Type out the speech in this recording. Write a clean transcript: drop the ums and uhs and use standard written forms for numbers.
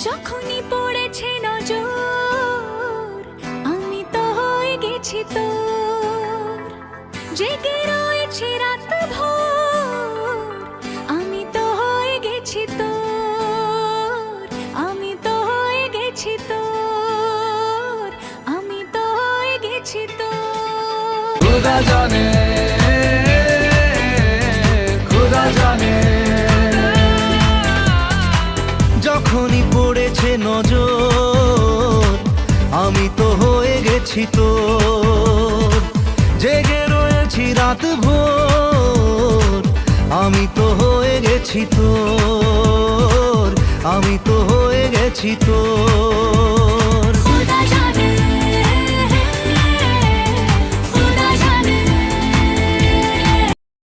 যখনই পড়েছে নজর আমি তো হয়ে গেছি তোর, জেগে রয়েছি রাত ভোর আমি তো হয়ে গেছি তোর, আমি তো হয়ে গেছি তোর, আমি তো হয়ে গেছি তোর। खुदा जाने, खुदा जाने, যখনই পড়েছে নজর আমি তো হয়ে গেছি তোর, জেগে রয়েছি রাত ভোর আমি তো হয়ে গেছি তোর, আমি তো হয়ে গেছি তোর।